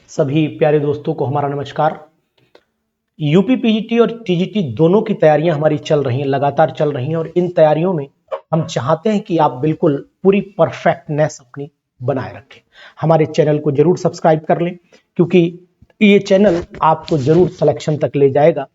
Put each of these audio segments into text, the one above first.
सभी प्यारे दोस्तों को हमारा नमस्कार। यूपी पीजीटी और टीजीटी दोनों की तैयारियां हमारी चल रही हैं, लगातार चल रही हैं और इन तैयारियों में हम चाहते हैं कि आप बिल्कुल पूरी परफेक्टनेस अपनी बनाए रखें। हमारे चैनल को जरूर सब्सक्राइब कर लें क्योंकि ये चैनल आपको जरूर सिलेक्शन तक ले जाएगा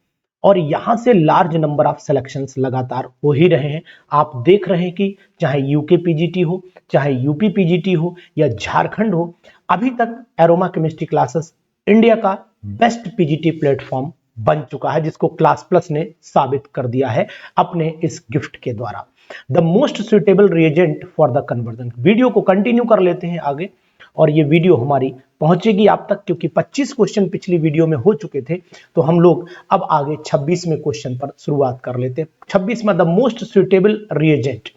और यहाँ से लार्ज नंबर ऑफ सिलेक्शंस लगातार हो ही रहे हैं। आप देख रहे हैं कि चाहे यूके पीजीटी हो, चाहे यूपी पीजीटी हो या झारखंड हो, अभी तक एरोमा केमिस्ट्री क्लासेस इंडिया का बेस्ट पीजीटी प्लेटफॉर्म बन चुका है, जिसको क्लास प्लस ने साबित कर दिया है अपने इस गिफ्ट के द्वारा। The most suitable reagent for the conversion. Video को कंटिन्यू कर लेते हैं आगे और ये वीडियो हमारी पहुंचेगी आप तक क्योंकि 25 क्वेश्चन पिछली वीडियो में हो चुके थे, तो हम लोग अब आगे 26वें क्वेश्चन पर शुरुआत कर लेते हैं। 26 में द मोस्ट सुटेबल रिएजेंट।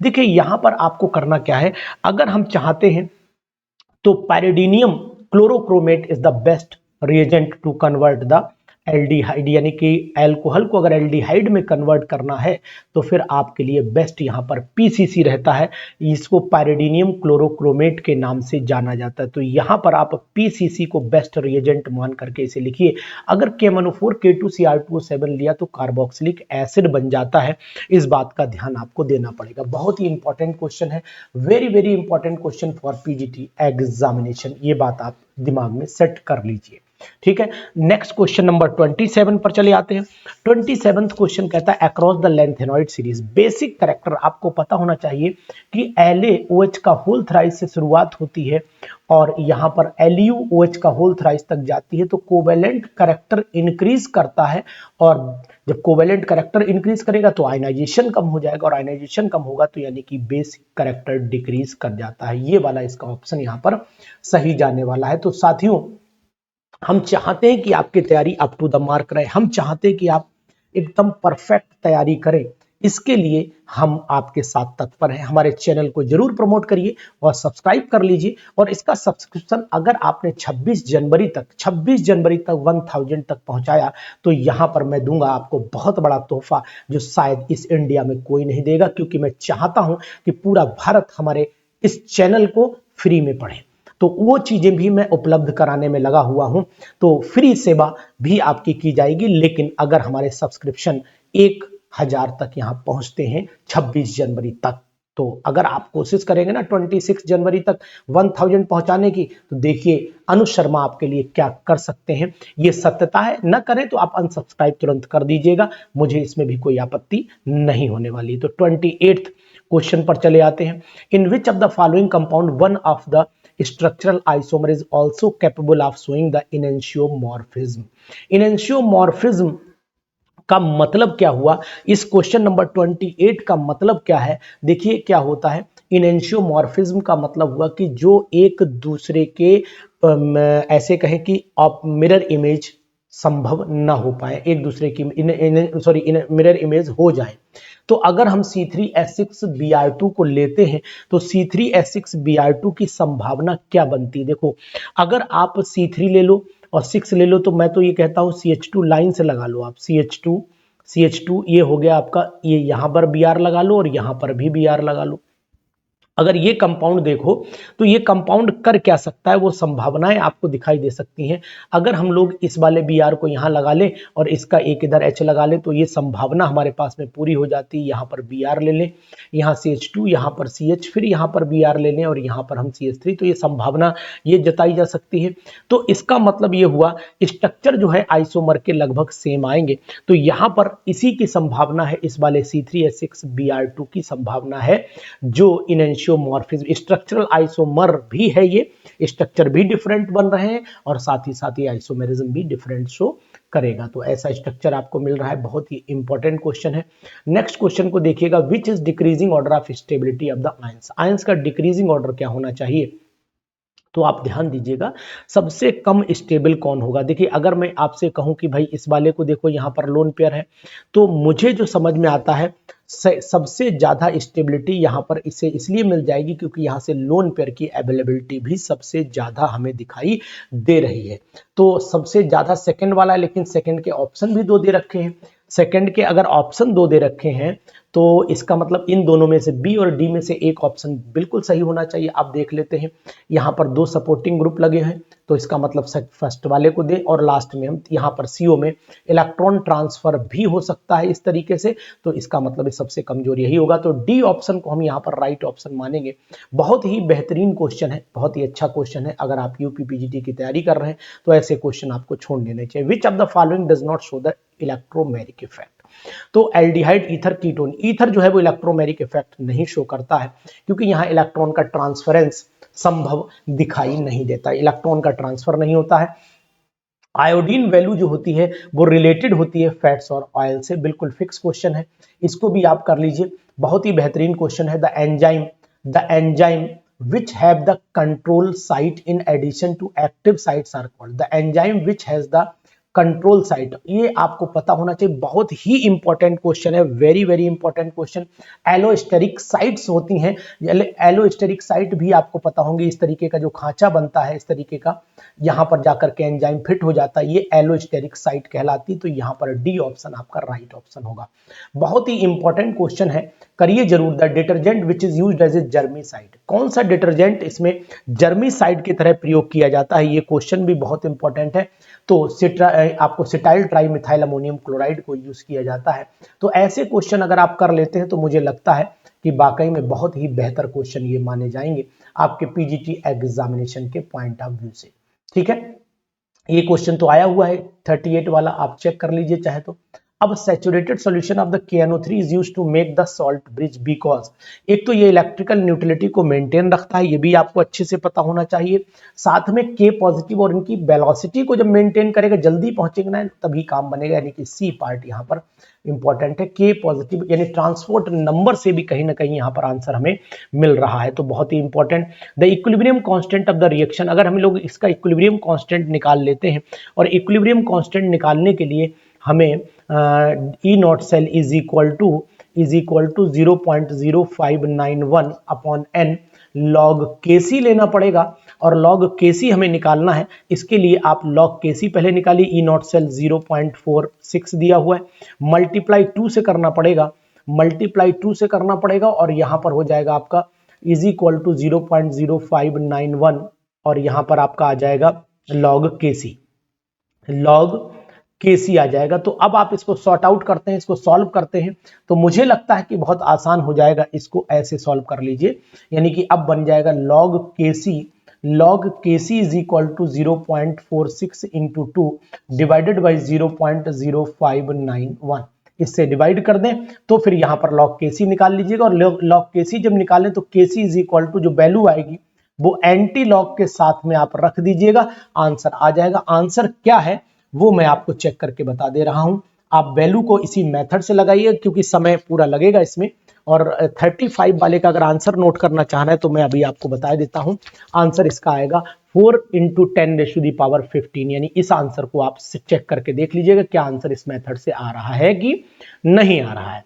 देखिए यहां पर आपको करना क्या है, अगर हम चाहते हैं तो pyridinium chlorochromate is the best reagent to convert the aldehyde, यानी कि एल्कोहल को अगर एल्डिहाइड में कन्वर्ट करना है तो फिर आपके लिए बेस्ट यहां पर पीसीसी रहता है। इसको पैरिडीनियम क्लोरोक्रोमेट के नाम से जाना जाता है, तो यहां पर आप पीसीसी को बेस्ट रिएजेंट मान करके इसे लिखिए। अगर KMnO4 K2Cr2O7 लिया तो कार्बोक्सिलिक एसिड बन जाता है, इस बात का ध्यान आपको देना पड़ेगा। बहुत ही इंपॉर्टेंट क्वेश्चन है, very very important question for PGT examination, ये बात आप दिमाग में सेट कर लीजिए। ठीक है, नेक्स्ट क्वेश्चन नंबर 27 पर चले आते हैं। 27th क्वेश्चन कहता है across the lanthanoid series. Basic character आपको पता होना चाहिए कि LaOH का होल थ्राइस से शुरुआत होती है और यहां पर LuOH का होल थ्राइस तक जाती है, तो कोवेलेंट कैरेक्टर इंक्रीज करता है और जब कोवेलेंट कैरेक्टर इंक्रीज करेगा तो आयनाइजेशन कम हो जाएगा और आयनाइजेशन कम होगा तो यानी कि बेसिक कैरेक्टर डिक्रीज कर जाता है। ये वाला इसका ऑप्शन यहां पर सही जाने वाला है। तो साथियों, हम चाहते हैं कि आपकी तैयारी अप टू द मार्क रहे, हम चाहते हैं कि आप एकदम परफेक्ट तैयारी करें। इसके लिए हम आपके साथ तत्पर हैं। हमारे चैनल को जरूर प्रमोट करिए और सब्सक्राइब कर लीजिए और इसका सब्सक्रिप्शन अगर आपने 26 जनवरी तक 1000 तक पहुंचाया तो यहां पर मैं दूंगा आपको बहुत बड़ा तोहफा जो शायद इस इंडिया में कोई नहीं देगा, क्योंकि मैं चाहता हूं कि पूरा भारत हमारे इस चैनल को फ्री में पढ़े। तो वो चीजें भी मैं उपलब्ध कराने में लगा हुआ हूं, तो फ्री सेवा भी आपकी की जाएगी। लेकिन अगर हमारे सब्सक्रिप्शन 1000 तक यहां पहुंचते हैं 26 जनवरी तक, तो अगर आप कोशिश करेंगे ना 26 जनवरी तक 1000 पहुंचाने की, तो देखिए अनुज शर्मा आपके लिए क्या कर सकते हैं। ये सत्यता है, न करें तो आप अनसब्सक्राइब तुरंत कर दीजिएगा, मुझे इसमें भी कोई आपत्ति नहीं होने वाली। तो 28th क्वेश्चन पर चले आते हैं। In which of the following compound one of the structural isomer is also capable of showing the enantiomorphism। enantiomorphism का मतलब क्या हुआ, इस क्वेश्चन नंबर 28 का मतलब क्या है। देखिए क्या होता है, enantiomorphism का मतलब हुआ कि जो एक दूसरे के ऐसे कहें कि मिरर इमेज संभव ना हो पाए, एक दूसरे की मिरर इमेज हो जाए। तो अगर हम C3H6Br2 को लेते हैं तो C3H6Br2 की संभावना क्या बनती है। देखो अगर आप C3 ले लो और 6 ले लो तो मैं तो ये कहता हूं CH2 लाइन से लगा लो आप, CH2 ये हो गया आपका, ये यहां पर Br लगा लो और यहां पर भी Br लगा लो। अगर ये कंपाउंड देखो तो ये कंपाउंड कर क्या सकता है, वो संभावनाएं आपको दिखाई दे सकती हैं। अगर हम लोग इस वाले Br को यहाँ लगा लें और इसका एक इधर H लगा लें तो ये संभावना हमारे पास में पूरी हो जाती है। यहाँ पर Br ले लें, यहाँ CH2, यहाँ पर CH, फिर यहाँ पर Br ले लें और यहाँ पर हम CH3, तो ये संभावना ये जताई जा सकती है। तो इसका मतलब ये हुआ स्ट्रक्चर जो है आइसोमर के लगभग सेम आएंगे, तो यहाँ पर इसी की संभावना है, इस वाले C3H6Br2 की संभावना है जो enantiomorphism, स्ट्रक्चरल आइसोमर भी है, ये स्ट्रक्चर भी डिफरेंट बन रहे हैं और साथ ही आइसोमेरिज्म भी डिफरेंट शो करेगा। तो ऐसा स्ट्रक्चर आपको मिल रहा है, बहुत ही इंपॉर्टेंट क्वेश्चन है। नेक्स्ट क्वेश्चन को देखिएगा, which is decreasing order of stability of the ions. Ions का डिक्रीजिंग ऑर्डर क्या होना चाहिए, तो आप ध्यान दीजिएगा सबसे कम स्टेबल कौन होगा। देखिए अगर मैं आपसे कहूं कि भाई इस वाले को देखो यहाँ पर लोन पेयर है, तो मुझे जो समझ में आता है सबसे ज्यादा स्टेबिलिटी यहाँ पर इसे इसलिए मिल जाएगी क्योंकि यहाँ से लोन पेयर की अवेलेबिलिटी भी सबसे ज्यादा हमें दिखाई दे रही है। तो सबसे ज्यादा सेकंड वाला है, लेकिन सेकंड के ऑप्शन भी 2 दे रखे हैं। सेकंड के अगर ऑप्शन 2 दे रखे हैं तो इसका मतलब इन दोनों में से बी और डी में से एक ऑप्शन बिल्कुल सही होना चाहिए। आप देख लेते हैं यहाँ पर दो सपोर्टिंग ग्रुप लगे हैं, तो इसका मतलब फर्स्ट वाले को दें, और लास्ट में हम यहाँ पर सीओ में इलेक्ट्रॉन ट्रांसफर भी हो सकता है इस तरीके से, तो इसका मतलब सबसे कमजोर यही होगा। तो डी ऑप्शन को हम यहाँ पर राइट ऑप्शन मानेंगे। बहुत ही बेहतरीन क्वेश्चन है, बहुत ही अच्छा क्वेश्चन है। अगर आप यूपी पीजीटी की तैयारी कर रहे हैं तो ऐसे क्वेश्चन आपको छोड़ देने चाहिए। विच of the following does not show the electromeric effect? तो एल्डिहाइड ईथर कीटोन, ईथर जो है वो इलेक्ट्रोमेरिक इफेक्ट नहीं शो करता है, क्योंकि यहाँ इलेक्ट्रॉन का ट्रांसफरेंस संभव दिखाई नहीं देता, इलेक्ट्रॉन का ट्रांसफर नहीं होता है। आयोडीन वैल्यू जो होती है वो रिलेटेड होती है फैट्स और ऑयल से, बिल्कुल फिक्स क्वेश्चन है, इसको भी आप कर लीजिए। बहुत ही बेहतरीन क्वेश्चन है। The enzyme which have the control site in addition to active sites are called, the enzyme which has the control site, ये आपको पता होना चाहिए, बहुत ही इंपॉर्टेंट क्वेश्चन है, very very important question. Allosteric sites होती हैं, एलोस्टेरिक साइट भी आपको पता होंगे, इस तरीके का जो खांचा बनता है, इस तरीके का, यहां पर जाकर के एंजाइम फिट हो जाता है, ये एलोस्टेरिक साइट कहलाती। तो यहां पर डी ऑप्शन आपका राइट ऑप्शन होगा। बहुत ही इंपॉर्टेंट क्वेश्चन है, करिए जरूर। The detergent which is used as a germicide, कौन सा डिटर्जेंट इसमें जर्मीसाइड की तरह प्रयोग किया जाता है, ये क्वेश्चन भी बहुत इंपॉर्टेंट है। तो आपको सिटाइल ट्राइमिथाइल अमोनियम क्लोराइड को यूज किया जाता है। तो ऐसे क्वेश्चन अगर आप कर लेते हैं तो मुझे लगता है कि वाकई में बहुत ही बेहतर क्वेश्चन ये माने जाएंगे आपके पीजीटी एग्जामिनेशन के पॉइंट ऑफ व्यू से। ठीक है, ये क्वेश्चन तो आया हुआ है 38 वाला, आप चेक कर लीजिए चाहे तो। अब saturated solution of the KNO3 is used to make the salt bridge because, एक तो ये इलेक्ट्रिकल न्यूट्रलिटी को मेंटेन रखता है, ये भी आपको अच्छे से पता होना चाहिए। साथ में K पॉजिटिव और इनकी वेलोसिटी को जब मेंटेन करेगा, जल्दी पहुंचेगा ना तभी काम बनेगा, यानी कि सी पार्ट यहाँ पर इंपॉर्टेंट है। K पॉजिटिव यानी ट्रांसपोर्ट नंबर से भी कहीं ना कहीं यहाँ पर आंसर हमें मिल रहा है, तो बहुत ही important. The equilibrium constant of the reaction, अगर हम लोग इसका इक्विलिब्रियम कांस्टेंट निकाल लेते हैं, और इक्विलिब्रियम कांस्टेंट निकालने के लिए हमें E not cell is equal to 0.0591 upon n log Kc लेना पड़ेगा, और log Kc हमें निकालना है। इसके लिए आप log Kc पहले निकालिए, ई नॉट सेल 0.46 दिया हुआ है, मल्टीप्लाई 2 से करना पड़ेगा, और यहां पर हो जाएगा आपका इज इक्वल टू 0.0591, और यहां पर आपका आ जाएगा log Kc आ जाएगा। तो अब आप इसको सॉर्ट आउट करते हैं, इसको सॉल्व करते हैं, तो मुझे लगता है कि बहुत आसान हो जाएगा। इसको ऐसे सॉल्व कर लीजिए, यानी कि अब बन जाएगा log Kc is equal to 0.46 into 2 divided by 0.0591, इससे डिवाइड कर दें तो फिर यहां पर log Kc निकाल लीजिएगा, और log Kc जब निकालें तो Kc इज इक्वल टू जो वैल्यू आएगी वो एंटी लॉग के साथ में आप रख दीजिएगा, आंसर आ जाएगा। आंसर क्या है वो मैं आपको चेक करके बता दे रहा हूं, आप वैल्यू को इसी मेथड से लगाइए क्योंकि समय पूरा लगेगा इसमें। और 35 वाले का अगर आंसर नोट करना चाहना है तो मैं अभी आपको बता देता हूं, आंसर इसका आएगा 4 × 10⁻15, यानी इस आंसर को आप चेक करके देख लीजिएगा क्या आंसर इस मेथड से आ रहा है कि नहीं आ रहा है।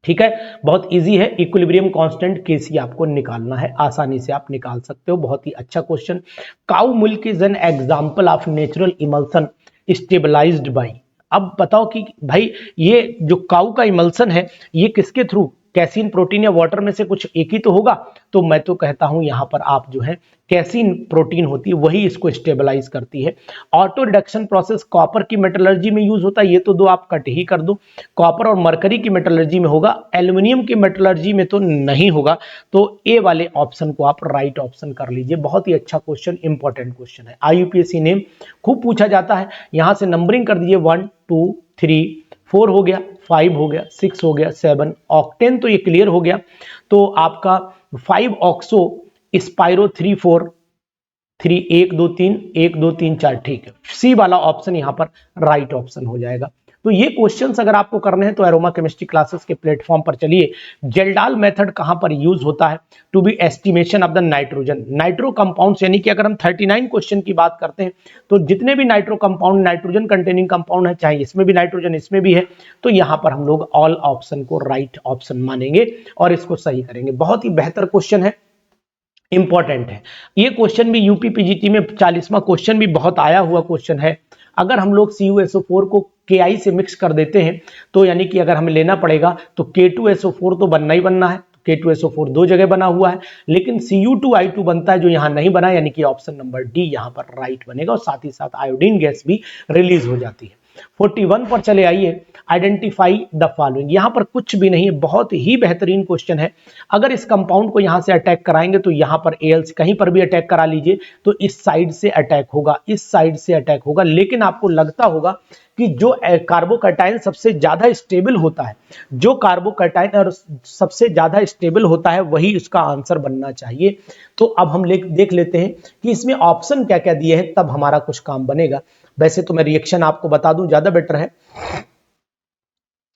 ठीक है, बहुत इजी है, इक्विलिब्रियम कांस्टेंट Kc आपको निकालना है, आसानी से आप निकाल सकते हो, बहुत ही अच्छा question. Cow milk is an example of natural emulsion stabilised by, अब बताओ कि भाई ये जो काउ का इमल्सन है ये किसके थ्रू, कैसीन प्रोटीन या वाटर में से कुछ एक ही तो होगा, तो मैं तो कहता हूं यहां पर आप जो है कैसीन प्रोटीन होती है वही इसको स्टेबलाइज करती है। ऑटो रिडक्शन प्रोसेस कॉपर की मेटलर्जी में यूज होता है, ये तो दो आप कट ही कर दो, कॉपर और मरकरी की मेटलर्जी में होगा, एल्यूमिनियम की मेटलर्जी में तो नहीं होगा, तो ए वाले ऑप्शन को आप राइट ऑप्शन कर लीजिए। बहुत ही अच्छा क्वेश्चन, इंपॉर्टेंट क्वेश्चन है, IUPAC नेम खूब पूछा जाता है। यहां से नंबरिंग कर दीजिए 1 2 3 4 हो गया, 5 हो गया, 6 हो गया, 7 ऑक्टेन, तो ये क्लियर हो गया। तो आपका 5 ऑक्सो स्पाइरो 3 4 3 1 2 3 1 2 3 4, ठीक है, सी वाला ऑप्शन यहां पर राइट ऑप्शन हो जाएगा। तो ये क्वेश्चंस अगर आपको करने हैं तो एरोमा केमिस्ट्री क्लासेस के प्लेटफॉर्म पर चलिए। जेल्डाल मेथड कहां पर यूज होता है, to be estimation of the nitrogen nitro compounds, यानी कि अगर हम 39 क्वेश्चन की बात करते हैं तो जितने भी nitro compound nitrogen containing compound है, चाहे इसमें भी नाइट्रोजन इसमें भी है, तो यहां पर हम लोग ऑल ऑप्शन को राइट ऑप्शन मानेंगे और इसको सही करेंगे। बहुत ही बेहतर क्वेश्चन है, इंपॉर्टेंट है ये क्वेश्चन भी, यूपी पीजीटी में 40वां क्वेश्चन भी बहुत आया हुआ क्वेश्चन है। अगर हम लोग CuSO4 को Ki से मिक्स कर देते हैं तो यानी कि अगर हमें लेना पड़ेगा तो K2SO4 तो बनना ही बनना है, K2SO4 दो जगह बना हुआ है, लेकिन Cu2I2 बनता है जो यहां नहीं बना, यानी कि ऑप्शन नंबर डी यहां पर राइट बनेगा और साथ ही साथ आयोडीन गैस भी रिलीज हो जाती है। 41 पर चले आइए, आइडेंटिफाई द फॉलोइंग। यहां पर कुछ भी नहीं है, बहुत ही बेहतरीन क्वेश्चन है। अगर इस कंपाउंड को यहां से अटैक कराएंगे तो यहां पर एल्स कहीं पर भी अटैक करा लीजिए तो इस साइड से अटैक होगा, इस साइड से अटैक होगा, लेकिन आपको लगता होगा कि जो कार्बोकैटायन सबसे ज्यादा स्टेबल होता है, जो कार्बोकैटायन और सबसे ज्यादा स्टेबल होता है वही उसका आंसर बनना चाहिए। तो अब हम देख लेते हैं कि इसमें ऑप्शन क्या क्या दिए हैं, तब हमारा कुछ काम बनेगा। वैसे तो मैं रिएक्शन आपको बता दूं ज्यादा बेटर है।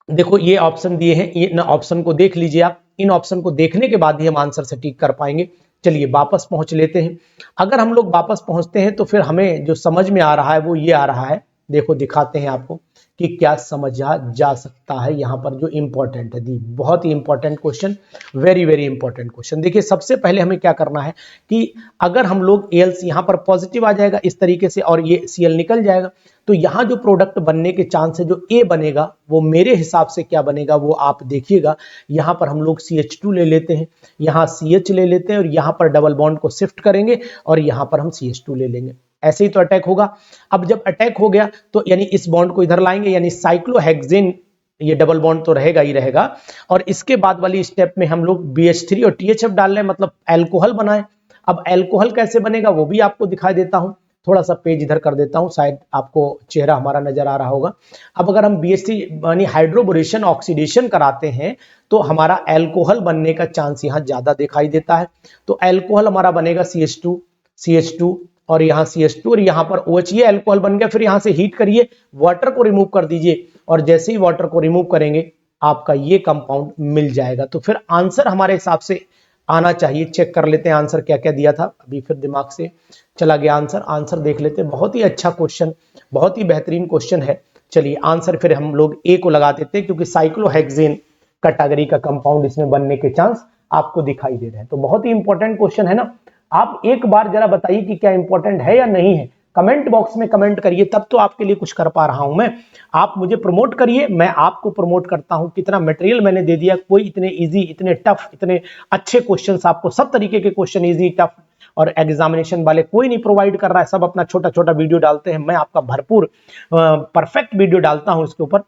देखो ये ऑप्शन दिए हैं, इन ऑप्शन को देख लीजिए आप, इन ऑप्शन को देखने के बाद ही हम आंसर सटीक कर पाएंगे। चलिए वापस पहुंच लेते हैं। अगर हम लोग वापस पहुंचते हैं तो फिर हमें जो समझ में आ रहा है वो ये आ रहा है, देखो दिखाते हैं आपको कि क्या समझा जा सकता है यहां पर जो इंपॉर्टेंट है। दी बहुत ही important question, very very important question. देखिए सबसे पहले हमें क्या करना है कि अगर हम लोग एल्स यहां पर पॉजिटिव आ जाएगा इस तरीके से और ये Cl निकल जाएगा, तो यहां जो प्रोडक्ट बनने के चांस है जो ए बनेगा वो मेरे हिसाब से क्या बनेगा वो आप देखिएगा। यहां पर हम लोग CH2 ले लेते हैं, यहां CH ले लेते हैं और यहां पर डबल बॉन्ड को शिफ्ट करेंगे और यहां पर हम CH2 ले लेंगे, ऐसे ही तो अटैक होगा। अब जब अटैक हो गया तो यानी इस बॉन्ड को इधर लाएंगे, यानी साइक्लोहेक्सेन, ये डबल बॉन्ड तो रहेगा ही रहेगा, और इसके बाद वाली स्टेप में हम लोग BH3 और THF डाल रहे हैं, मतलब अल्कोहल बनाए। अब अल्कोहल कैसे बनेगा वो भी आपको दिखाई देता हूं, थोड़ा सा पेज इधर कर देता हूं, शायद आपको चेहरा हमारा नजर आ रहा होगा। अब अगर हम BH3 यानी हाइड्रोबोरेशन ऑक्सीडेशन कराते हैं तो हमारा अल्कोहल बनने का चांस यहां ज्यादा दिखाई देता है। तो अल्कोहल हमारा बनेगा CH2 और यहाँ CH2 और यहाँ पर OH, ये अल्कोहल बन गया। फिर यहाँ से हीट करिए, वाटर को रिमूव कर दीजिए और जैसे ही वाटर को रिमूव करेंगे आपका ये कंपाउंड मिल जाएगा। तो फिर आंसर हमारे हिसाब से आना चाहिए। चेक कर लेते हैं आंसर क्या क्या दिया था, अभी फिर दिमाग से चला गया आंसर देख लेते हैं। बहुत ही अच्छा क्वेश्चन, बहुत ही बेहतरीन क्वेश्चन है। चलिए आंसर फिर हम लोग ए को लगा देते हैं क्योंकि साइक्लोहेक्सेन कैटेगरी का कंपाउंड इसमें बनने के चांस आपको दिखाई दे रहे हैं। तो बहुत ही इंपॉर्टेंट क्वेश्चन है ना। आप एक बार जरा बताइए कि क्या इंपॉर्टेंट है या नहीं है, कमेंट बॉक्स में कमेंट करिए, तब तो आपके लिए कुछ कर पा रहा हूं मैं। आप मुझे प्रमोट करिए, मैं आपको प्रमोट करता हूं। कितना मटेरियल मैंने दे दिया, कोई इतने इजी, इतने टफ, इतने अच्छे क्वेश्चंस आपको, सब तरीके के क्वेश्चन इजी, टफ और एग्जामिनेशन वाले कोई नहीं प्रोवाइड कर रहा है। सब अपना छोटा छोटा वीडियो डालते हैं, मैं आपका भरपूर परफेक्ट वीडियो डालता हूं इसके ऊपर।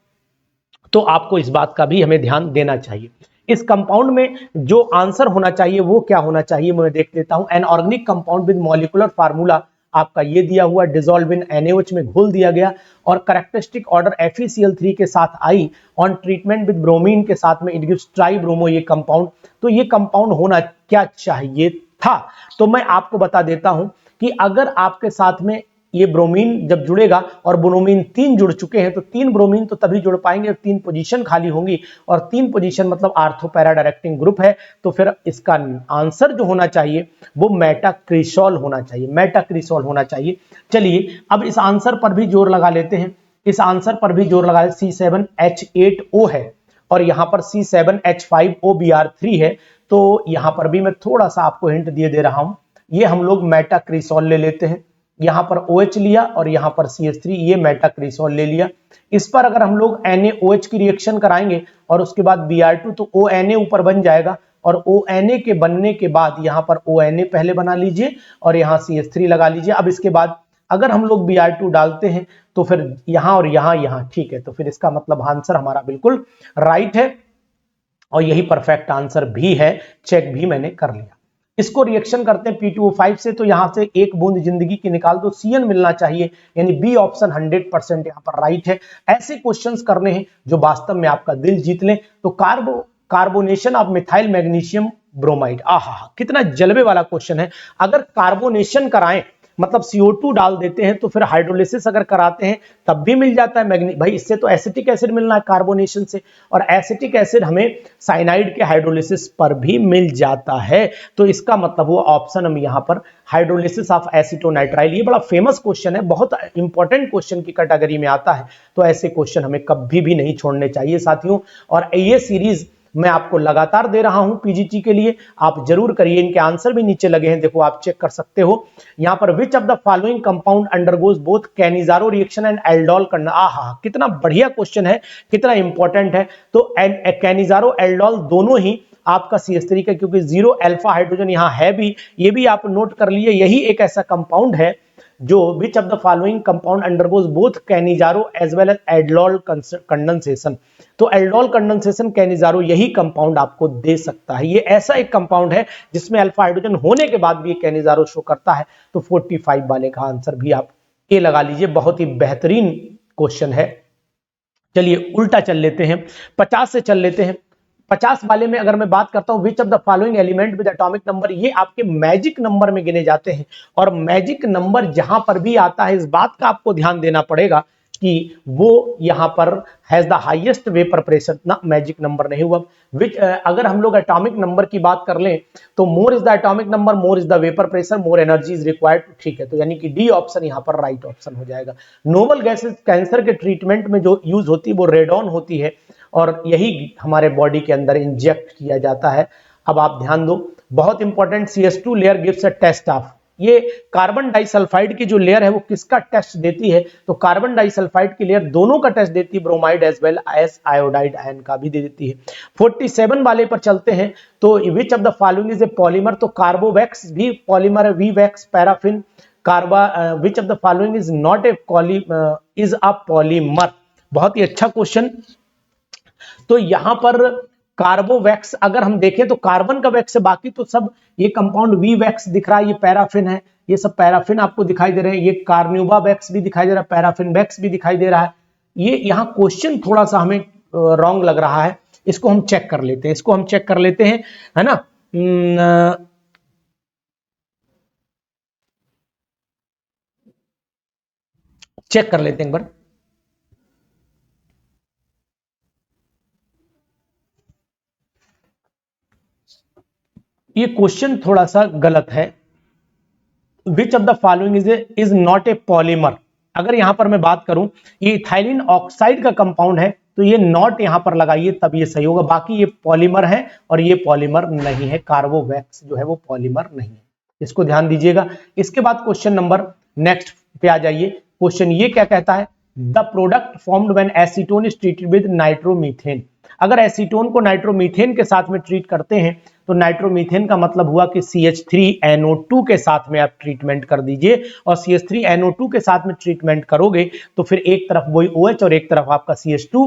तो आपको इस बात का भी हमें ध्यान देना चाहिए। इस कंपाउंड में जो आंसर होना चाहिए वो क्या होना चाहिए मैं देख लेता हूं। An organic compound with molecular formula आपका ये दिया हुआ, डिसॉल्व इन NaOH में घोल दिया गया और कैरेक्टरिस्टिक ऑर्डर FeCl3 के साथ आई ऑन ट्रीटमेंट विद ब्रोमीन के साथ में इट गिव्स ट्राइब्रोमो ये कंपाउंड। तो ये कंपाउंड होना क्या चाहिए था, तो मैं आपको बता देता हूं कि अगर आपके साथ में ये ब्रोमीन जब जुड़ेगा और ब्रोमीन 3 जुड़ चुके हैं तो 3 ब्रोमीन तो तभी जुड़ पाएंगे, 3 पोजीशन खाली होंगी और 3 पोजीशन मतलब आर्थो पैरा डायरेक्टिंग ग्रुप है। तो फिर इसका आंसर जो होना चाहिए वो मेटाक्रिसोल होना चाहिए, मेटाक्रिसोल होना चाहिए। चलिए अब इस आंसर पर भी जोर लगा लेते हैं, इस आंसर पर भी जोर लगा, C7H8O है और यहां पर C7H5OBr3 है। तो यहां पर भी मैं थोड़ा सा आपको हिंट दिए दे रहा हूं, ये हम लोग मेटाक्रिसोल ले लेते हैं। यहां पर OH लिया और यहां पर CH3, ये मेटाक्रिसोल ले लिया। इस पर अगर हम लोग NaOH की रिएक्शन कराएंगे और उसके बाद Br2 तो ONa ऊपर बन जाएगा और ONa के बनने के बाद यहां पर ONa पहले बना लीजिए और यहां CH3 लगा लीजिए। अब इसके बाद अगर हम लोग Br2 डालते हैं तो फिर यहां और यहां ठीक है, तो फिर इसका मतलब आंसर हमारा बिल्कुल राइट है और यही परफेक्ट आंसर भी है, चेक भी मैंने कर लिया। इसको रिएक्शन करते हैं P2O5 से, तो यहां से एक बूंद जिंदगी की निकाल दो, Cn मिलना चाहिए, यानी बी ऑप्शन 100% यहां पर राइट है। ऐसे क्वेश्चंस करने हैं जो वास्तव में आपका दिल जीत लें। तो carbonation of methyl magnesium bromide, आहा कितना जलवे वाला क्वेश्चन है। अगर कार्बोनेशन कराएं मतलब CO2 डाल देते हैं तो फिर हाइड्रोलिसिस अगर कराते हैं तब भी मिल जाता है मैग्नी, भाई इससे तो एसिटिक एसिड मिलना है कार्बोनेशन से, और एसिटिक एसिड हमें साइनाइड के हाइड्रोलिसिस पर भी मिल जाता है। तो इसका मतलब वो ऑप्शन हम यहाँ पर हाइड्रोलिसिस ऑफ एसिटोनाइट्राइल, ये बड़ा फेमस क्वेश्चन है, बहुत इंपॉर्टेंट क्वेश्चन की कैटेगरी में आता है। तो ऐसे क्वेश्चन हमें कभी भी नहीं छोड़ने चाहिए साथियों। और ये सीरीज मैं आपको लगातार दे रहा हूं पीजीटी के लिए, आप जरूर करिए। इनके आंसर भी नीचे लगे हैं, देखो आप चेक कर सकते हो यहां पर। विच of the following compound undergoes both Cannizzaro reaction and aldol करना। आहा, कितना बढ़िया क्वेश्चन है, कितना इंपॉर्टेंट है। तो कैनिजारो एल्डोल दोनों ही आपका CH3 का, क्योंकि 0 अल्फा हाइड्रोजन यहां है भी, ये भी आप नोट कर लिए। यही एक ऐसा कंपाउंड है जो which of the following compound undergoes both Cannizzaro as well as aldol condensation. तो एल्डोल कंडेंसेशन कैनिजारो यही कंपाउंड आपको दे सकता है। ये ऐसा एक कंपाउंड है जिसमें अल्फा हाइड्रोजन होने के बाद भी कैनिजारो शो करता है। तो 45 वाले का आंसर भी आप ए लगा लीजिए, बहुत ही बेहतरीन क्वेश्चन है। चलिए उल्टा चल लेते हैं, 50 से चल लेते हैं। 50 वाले में अगर मैं बात करता हूं, विच of the following element with atomic number, ये आपके मैजिक नंबर में गिने जाते हैं। और मैजिक नंबर जहां पर भी आता है, इस बात का आपको ध्यान देना पड़ेगा कि वो यहां पर has the highest vapour pressure ना, मैजिक नंबर नहीं हुआ। विच अगर हम लोग एटॉमिक नंबर की बात कर लें तो more is the atomic number, more is the vapour pressure, more energy is required. ठीक है, तो यानी कि डी ऑप्शन यहां पर राइट ऑप्शन हो जाएगा। नोबल गैसेस कैंसर के ट्रीटमेंट में जो यूज होती है वो रेडॉन होती है, और यही हमारे बॉडी के अंदर इंजेक्ट किया जाता है। अब आप ध्यान दो, बहुत important, CH2 layer gives a test of. ये कार्बन डाइसल्फाइड की जो लेयर है वो किसका टेस्ट देती है? तो कार्बन डाइसल्फाइड की लेयर दोनों का टेस्ट देती है, bromide as well as iodide ion का भी दे देती है। 47 वाले पर चलते हैं, तो which of the following is a polymer. तो कार्बोवैक्स भी पॉलीमर है, beeswax, paraffin, which of the following is not a is a polymer. बहुत ही अच्छा क्वेश्चन। तो यहां पर कार्बोवैक्स अगर हम देखें तो कार्बन का वैक्स है, बाकी तो सब ये कंपाउंड वी वैक्स दिख रहा है, ये पैराफिन है, ये सब पैराफिन आपको दिखाई दे रहे हैं। ये कार्न्यूबा वैक्स भी दिखाई दे रहा है, पैराफिन वैक्स भी दिखाई दे रहा है। ये यहाँ क्वेश्चन थोड़ा सा हमें रॉन्ग लग रहा है, इसको हम चेक कर लेते हैं, इसको हम चेक कर लेते हैं, है ना। चेक कर लेते हैं एक बार। ये क्वेश्चन थोड़ा सा गलत है। विच of the following is not A polymer. अगर यहां पर मैं बात करूं, ये इथाइलिन ऑक्साइड का कंपाउंड है, तो ये नॉट यहां पर लगाइए तब ये सही होगा। बाकी ये पॉलीमर है और ये पॉलीमर नहीं है, कार्बोवैक्स जो है वो पॉलीमर नहीं है, इसको ध्यान दीजिएगा। इसके बाद क्वेश्चन नंबर नेक्स्ट पे आ जाइए। क्वेश्चन ये क्या कहता है? The product formed when acetone is treated with nitromethane. अगर एसीटोन को नाइट्रोमीथेन के साथ में ट्रीट करते हैं तो नाइट्रोमीथेन का मतलब हुआ कि CH3NO2 के साथ में आप ट्रीटमेंट कर दीजिए, और CH3NO2 के साथ में ट्रीटमेंट करोगे तो फिर एक तरफ वही OH और एक तरफ आपका CH2।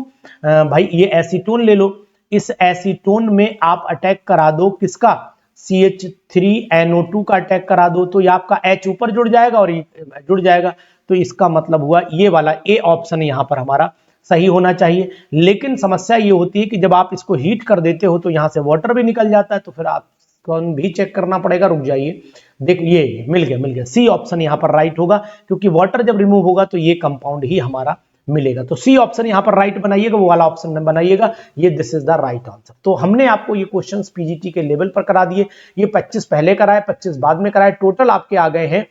भाई ये एसीटोन ले लो, इस एसीटोन में आप अटैक करा दो किसका? CH3NO2 का अटैक करा दो, तो ये आपका H ऊपर जुड़ जाएगा और ये जुड़ जाएगा। तो इसका मतलब हुआ ये वाला ए ऑप्शन यहां पर हमारा सही होना चाहिए। लेकिन समस्या ये होती है कि जब आप इसको हीट कर देते हो तो यहां से वाटर भी निकल जाता है, तो फिर आपको भी चेक करना पड़ेगा। रुक जाइए, देखो ये मिल गया, सी ऑप्शन यहां पर राइट होगा, क्योंकि वाटर जब रिमूव होगा तो ये कंपाउंड ही हमारा मिलेगा। तो सी ऑप्शन यहां पर राइट बनाइएगा, वो वाला ऑप्शन में बनाइएगा, ये this is the right answer. तो हमने आपको ये क्वेश्चंस पीजीटी के लेवल पर करा दिए। ये 25 पहले कराए, 25 बाद में कराए, टोटल आपके आ गए हैं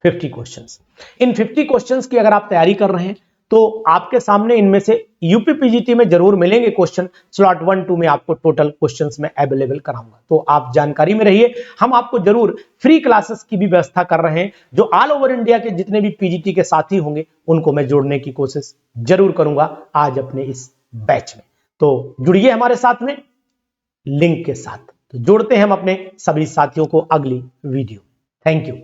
50 क्वेश्चंस। इन 50 क्वेश्चंस की अगर आप तैयारी कर रहे हैं तो आपके सामने इनमें से यूपी पीजीटी में जरूर मिलेंगे क्वेश्चन। स्लॉट 1-2 में आपको टोटल क्वेश्चंस में अवेलेबल कराऊंगा, तो आप जानकारी में रहिए। हम आपको जरूर फ्री क्लासेस की भी व्यवस्था कर रहे हैं, जो ऑल ओवर इंडिया के जितने भी पीजीटी के साथी होंगे उनको मैं जोड़ने की कोशिश जरूर करूंगा आज अपने इस बैच में। तो जुड़िए हमारे साथ में लिंक के साथ। तो जोड़ते हैं हम अपने सभी साथियों को अगली वीडियो। Thank you.